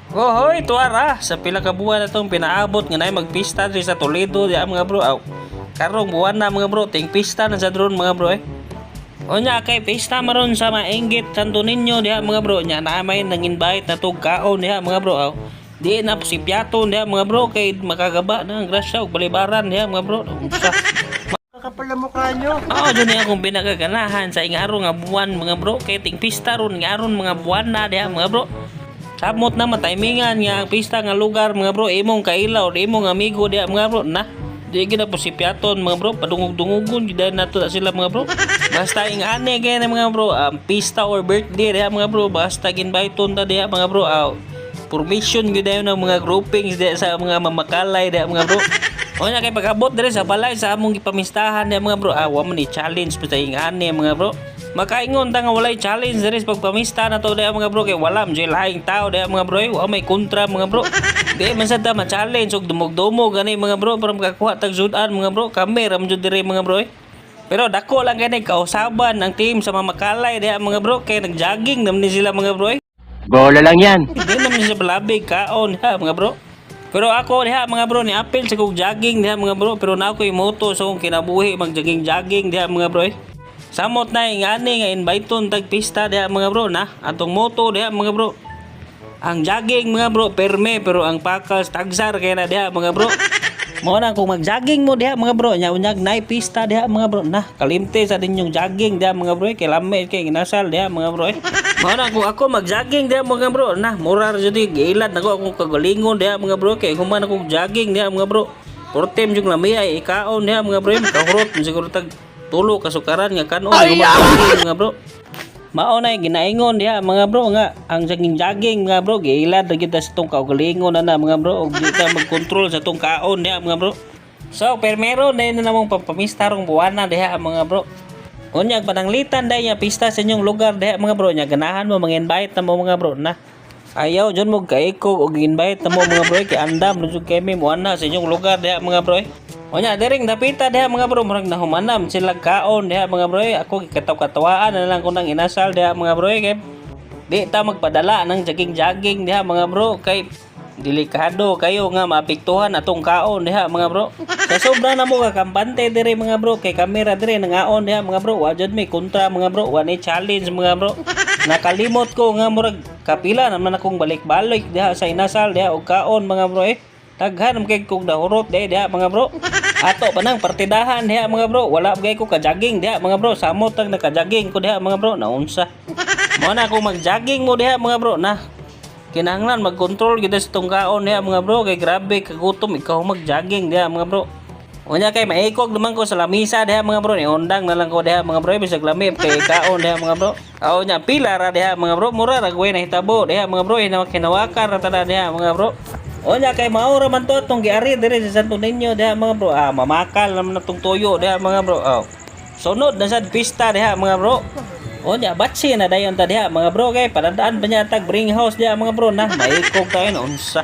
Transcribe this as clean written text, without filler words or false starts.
Hoy, tuara, sa pila ka buwan na itong pinaabot nga na magpista diri sa Toledo diha mga bro. Aw, karong buwan na mga bro, ting pista na sa drone mga bro Onya kay pista maron sa Mainggit Santo Niño diha mga bro nya naamay nang invite na tog kaon diha mga bro. Aw, di na si piaton diha mga bro kay makagaba na ang grasya ug balibaran diha mga bro. Unsa? Kapal ang mukha nyo. Oo, dyan niya akong pinagaganahan sa ingaro nga buwan mga bro. Kaya ting pista ron nga ron mga buwan na diha mga bro. Samot na mataymingan nga ang pista nga lugar mga bro. Imong kailaw, imong amigo diha mga bro. Na, di gina po si piaton mga bro. Padungog-dungugon, dahil nato na sila mga bro. Basta ingane kaya na mga bro. Pista or birthday diha mga bro. Basta ginbaiton ta diha mga bro. Formation yun dayon ng mga groupings diha sa mga mamakalay diha mga bro. O nya kay pagabot dire sa balay sa among gipamistahan niya mga bro. Wa man ni challenge basta ingani mga bro. Makaingon ta nga walay challenge dire sa pagpamista na to diha mga bro kay wala man laing tao diha mga bro. Wa may kontra mga bro. Di man sad ta ma-challenge og dumog-dumog gani mga bro para makakuha tag sudan mga bro. Kami ra man jud dire mga bro. Pero dako lang kay kausaban ang team sa mamakalay diha mga bro kay nag-jogging naman ni sila mga bro. Bola lang yan. Hindi naman siya balabig kaon ha mga bro. Pero ako diha mga bro ni apil sa kog jogging diha mga bro pero na ako'y moto sa kong kinabuhi mag jogging diha mga bro. Samot na ingani nga inviteon tag pista diha mga bro na atong moto diha mga bro. Ang jogging mga bro perme pero ang pakals tagsar kay na diha mga bro. Mo na kung mag-jogging mo diha mga bro nya unyag nay pista diha mga bro na kalimte sa dinyong jogging diha mga bro kay lami kay ginasal diha mga bro. Mo na kung ako mag-jogging diha mga bro na mura ra jud giilad nako akong kagalingon diha mga bro kay human ako jogging diha mga bro. Portem jud lami ay ikaon diha mga bro makahurot siguro tag tulo kasukaran nga kanon jogging mga bro. Mao na ginaingon diha mga bro nga ang jogging mga bro giilad ra kita sa tong kagalingon na mga bro ug di ta magkontrol sa tong kaon diha mga bro. So permero na namong pampamista rong buwana diha mga bro. Unyag pananglitan dahil niya pista sa inyong lugar diha mga bro nya ganahan mo mang-invite na mo mga bro na ayaw dyan mo kaikog o invite na mo mga bro kay andam jud kami mo ana sa inyong lugar diha mga bro. Unya diring dapita diha mga bro murag nahumanam sila kaon diha mga bro ako gikataw-katawaan na lang ko nang inasal diha mga bro kay di ta magpadala ng jogging diha mga bro kay delikado kayo nga maapektuhan atong kaon diha mga bro. Sa sobra na mo kakampante dire mga bro kay kamera dire nangaon diha mga bro. Wa jud may kontra mga bro, wa ni challenge mga bro. Nakalimot ko nga murag kapila naman akong balik-balik diha sa inasal diha og kaon mga bro Daghan kay kog dahurot diha mga bro. Ato pa nang partidahan diha mga bro. Wala gay ko ka jogging diha mga bro. Samot tag naka-jogging ko diha mga bro. Naunsa. Mo na ako mag-jogging mo diha mga bro na kinahanglan mag-control gid sa tong kaon diha mga bro kay grabe kagutom ikaw mag-jogging diha mga bro. Unya kay maikog naman ko sa lamisa diha mga bro ni undang na lang ko diha mga bro bisag lami kay kaon diha mga bro. Aw nya pila ra diha mga bro mura ra gaway na hitabo diha mga bro hinawakan ra tada diha mga bro. Unya kay mao ra man to tong giari dire sa Santo Niño diha mga bro. Mamakal naman na tong tuyo diha mga bro. Sunod na sad pista diha mga bro. Unya batsi na dayon ta diha mga bro kay padadaan pa niya tag bring house diha mga bro na maikog tayo na unsa.